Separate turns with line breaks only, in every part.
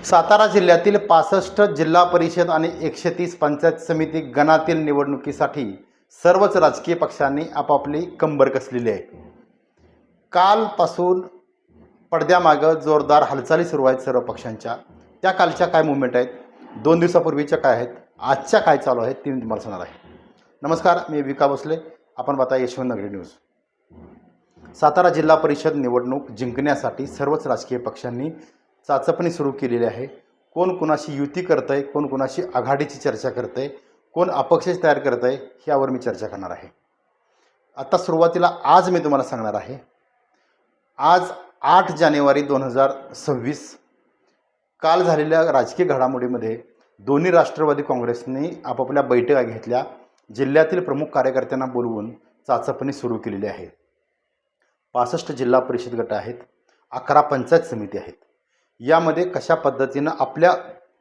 सातारा जिल्ह्यातील 65 जिल्हा परिषद आणि 130 पंचायत समिती गणातील निवडणुकीसाठी सर्वच राजकीय पक्षांनी आपापली कंबर कसलेली आहे. कालपासून पडद्यामागं जोरदार हालचाली सुरू आहेत सर्व पक्षांच्या. त्या कालच्या काय मुवमेंट आहेत, 2 दिवसापूर्वीच्या काय आहेत, आजच्या काय चालू आहेत ते मी तुम्हाला सांगणार आहे. नमस्कार, मी विका भोसले. आपण पाहता यशवंत नगरी न्यूज. सातारा जिल्हा परिषद निवडणूक जिंकण्यासाठी सर्वच राजकीय पक्षांनी चाचपणी सुरू केलेली आहे. कोण कुणाशी युती करतं आहे, कोण कुणाशी आघाडीची चर्चा करतं आहे, कोण अपक्ष तयार करतं आहे, यावर मी चर्चा करणार आहे. आता सुरुवातीला आज मी तुम्हाला सांगणार आहे. आज 8 जानेवारी 2026 काल झालेल्या राजकीय घडामोडीमध्ये दोन्ही राष्ट्रवादी काँग्रेसने आपापल्या बैठका घेतल्या. जिल्ह्यातील प्रमुख कार्यकर्त्यांना बोलवून चाचपणी सुरू केलेली आहे. 65 जिल्हा परिषद गट आहेत, 11 पंचायत समिती आहेत. यामध्ये कशा पद्धतीनं आपल्या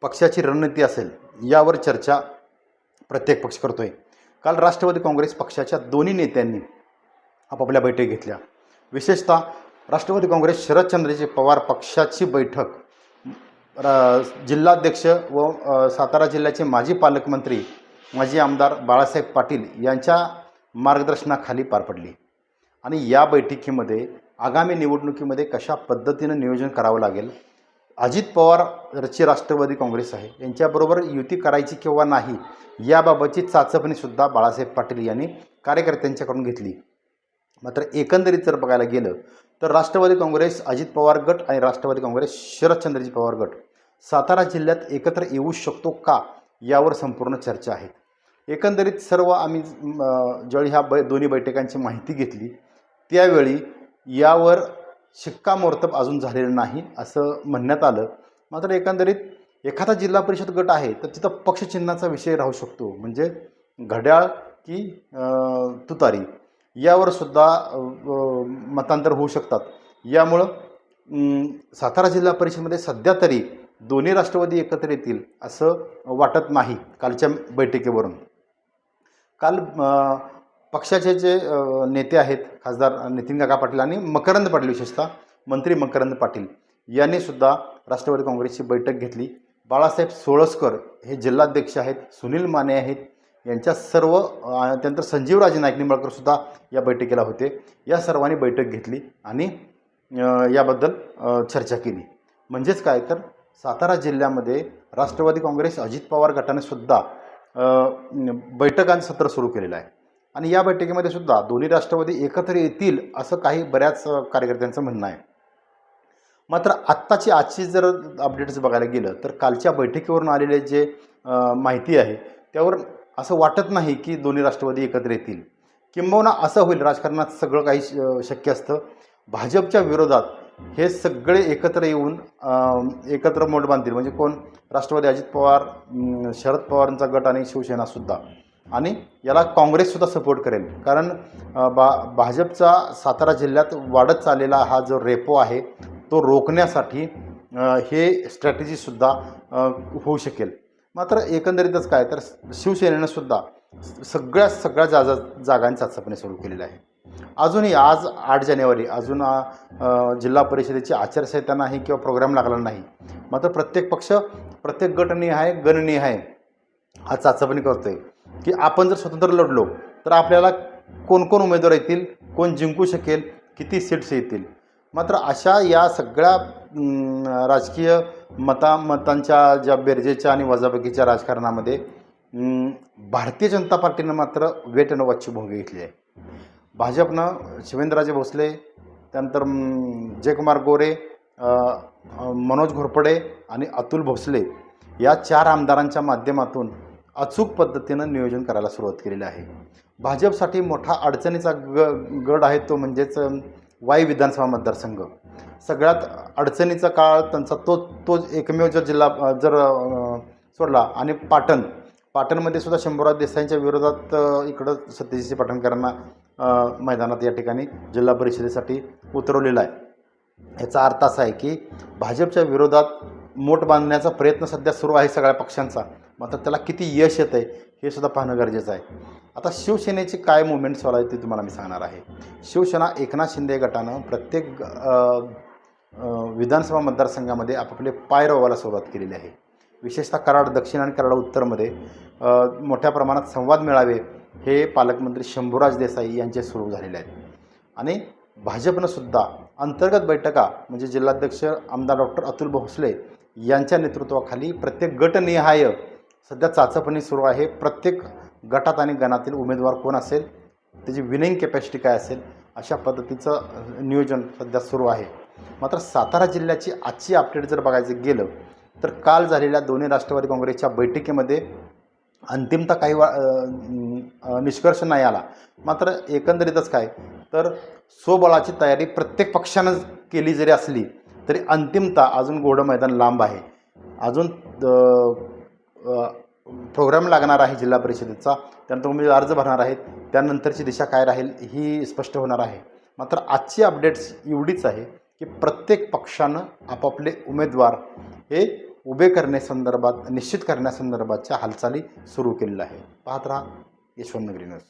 पक्षाची रणनीती असेल यावर चर्चा प्रत्येक पक्ष करतो आहे. काल राष्ट्रवादी काँग्रेस पक्षाच्या दोन्ही नेत्यांनी आपापल्या बैठक घेतल्या. विशेषतः राष्ट्रवादी काँग्रेस शरदचंद्रजी पवार पक्षाची बैठक जिल्हाध्यक्ष व सातारा जिल्ह्याचे माजी पालकमंत्री माजी आमदार बाळासाहेब पाटील यांच्या मार्गदर्शनाखाली पार पडली. आणि या बैठकीमध्ये आगामी निवडणुकीमध्ये कशा पद्धतीनं नियोजन करावं लागेल, अजित पवारची राष्ट्रवादी काँग्रेस आहे यांच्याबरोबर युती करायची किंवा नाही याबाबतची चाचपणीसुद्धा बाळासाहेब पाटील यांनी कार्यकर्त्यांच्याकडून घेतली. मात्र एकंदरीत जर बघायला गेलं तर राष्ट्रवादी काँग्रेस अजित पवार गट आणि राष्ट्रवादी काँग्रेस शरदचंद्रजी पवार गट सातारा जिल्ह्यात एकत्र येऊ शकतो का यावर संपूर्ण चर्चा आहे. एकंदरीत सर्व आम्ही ज्यावेळी ह्या दोन्ही बैठकांची माहिती घेतली त्यावेळी यावर शिक्कामोर्तब अजून झालेलं नाही असं म्हणण्यात आलं. मात्र एकंदरीत एखादा जिल्हा परिषद गट आहे तर तिथं पक्षचिन्हाचा विषय राहू शकतो, म्हणजे घड्याळ की तुतारी यावर सुद्धा मतांतर होऊ शकतात. यामुळं सातारा जिल्हा परिषदेमध्ये सध्या तरी दोन्ही राष्ट्रवादी एकत्र येतील असं वाटत नाही कालच्या बैठकीवरून. काल पक्षाचे जे नेते आहेत खासदार नितीन काका पाटील आणि मकरंद पाटील, विशेषतः मंत्री मकरंद पाटील यांनी सुद्धा राष्ट्रवादी काँग्रेसची बैठक घेतली. बाळासाहेब सोळसकर हे जिल्हाध्यक्ष आहेत, सुनील माने आहेत, यांच्या सर्व त्यानंतर संजीवराजे नाईक निंबाळकर सुद्धा या बैठकीला होते. या सर्वांनी बैठक घेतली आणि याबद्दल चर्चा केली. म्हणजेच काय तर सातारा जिल्ह्यामध्ये राष्ट्रवादी काँग्रेस अजित पवार गटाने सुद्धा बैठकांचं सत्र सुरू केलेलं आहे. आणि या बैठकीमध्ये सुद्धा दोन्ही राष्ट्रवादी एकत्र येतील असं काही बऱ्याच कार्यकर्त्यांचं म्हणणं आहे. मात्र आजची जर अपडेट्स बघायला गेलं तर कालच्या बैठकीवरून आलेले जे माहिती आहे त्यावर असं वाटत नाही की दोन्ही राष्ट्रवादी एकत्र येतील. किंबहुना असं होईल, राजकारणात सगळं काही शक्य असतं. भाजपच्या विरोधात हे सगळे एकत्र येऊन एकत्र मोठ बांधतील. म्हणजे कोण? राष्ट्रवादी अजित पवार, शरद पवारांचा गट आणि शिवसेनासुद्धा, आणि याला काँग्रेससुद्धा सपोर्ट करेल. कारण भाजपचा सातारा जिल्ह्यात वाढत चाललेला हा जो रेपो आहे तो रोखण्यासाठी हे स्ट्रॅटेजीसुद्धा होऊ शकेल. मात्र एकंदरीतच काय तर शिवसेनेनंसुद्धा सगळ्या जागांची चाचपणी सुरू केलेली आहे. अजूनही आज 8 जानेवारी अजून जिल्हा परिषदेची आचारसंहिता नाही किंवा प्रोग्राम लागला नाही. मात्र प्रत्येक पक्ष, प्रत्येक गटनिहाय गणनिहाय हा चाचपणी करतो आहे की आपण जर स्वतंत्र लढलो तर आपल्याला कोण कोण उमेदवार येतील, कोण जिंकू शकेल, किती सीट्स येतील. मात्र अशा या सगळ्या राजकीय मतांच्या ज्या बेरजेच्या आणि वजाबाकीच्या राजकारणामध्ये भारतीय जनता पार्टीनं मात्र वेट अँड वॉचची भूमिका घेतली आहे. भाजपनं शिवेंद्रराजे भोसले, त्यानंतर जयकुमार गोरे, मनोज घोरपडे आणि अतुल भोसले या 4 आमदारांच्या माध्यमातून अचूक पद्धतीनं नियोजन करायला सुरुवात केलेली आहे. भाजपसाठी मोठा अडचणीचा गड आहे तो म्हणजेच वाई विधानसभा मतदारसंघ. सगळ्यात अडचणीचा काळ त्यांचा तो एकमेव जर जिल्हा जर सोडला. आणि पाटणमध्ये सुद्धा शंभूराज देसाईंच्या विरोधात इकडं सत्यजित पाटणकरांना मैदानात या ठिकाणी जिल्हा परिषदेसाठी उतरवलेला आहे. याचा अर्थ असा आहे की भाजपच्या विरोधात मोठ बांधण्याचा प्रयत्न सध्या सुरू आहे सगळ्या पक्षांचा. मात्र त्याला किती यश येतं आहे हे सुद्धा पाहणं गरजेचं आहे. आता शिवसेनेची काय मुवमेंट चालू आहे ते तुम्हाला मी सांगणार आहे. शिवसेना एकनाथ शिंदे गटानं प्रत्येक विधानसभा मतदारसंघामध्ये आपापले पाय रोवायला सुरुवात केलेली आहे. विशेषतः कराड दक्षिण आणि कराड उत्तरमध्ये मोठ्या प्रमाणात संवाद मेळावे हे पालकमंत्री शंभूराज देसाई यांचे सुरू झालेले आहेत. आणि भाजपनं सुद्धा अंतर्गत बैठका म्हणजे जिल्हाध्यक्ष आमदार डॉक्टर अतुल भोसले यांच्या नेतृत्वाखाली प्रत्येक गटनिहाय सध्या चाचपणी सुरू आहे. प्रत्येक गटात आणि गणातील उमेदवार कोण असेल, त्याची विनिंग कॅपॅसिटी काय असेल, अशा पद्धतीचं नियोजन सध्या सुरू आहे. मात्र सातारा जिल्ह्याची आजची अपडेट जर बघायचं गेलं तर काल झालेल्या दोन्ही राष्ट्रवादी काँग्रेसच्या बैठकीमध्ये अंतिमतः काही निष्कर्ष नाही आला. मात्र एकंदरीतच काय तर स्वबळाची तयारी प्रत्येक पक्षानं केली जरी असली तरी अंतिमतः अजून घोडं मैदान लांब आहे. अजून प्रोग्राम लागणार आहे जिल्हा परिषदेचा, त्यानंतर उमेदवार अर्ज भरणार आहेत, त्यानंतरची दिशा काय राहील ही स्पष्ट होणार आहे. मात्र आजची अपडेट्स एवढीच आहे की प्रत्येक पक्षानं आपापले उमेदवार हे उभे करण्यासंदर्भात निश्चित करण्यासंदर्भातच्या हालचाली सुरू केलेल्या आहे. पाहत राहा यशवंत नगरी न्यूज.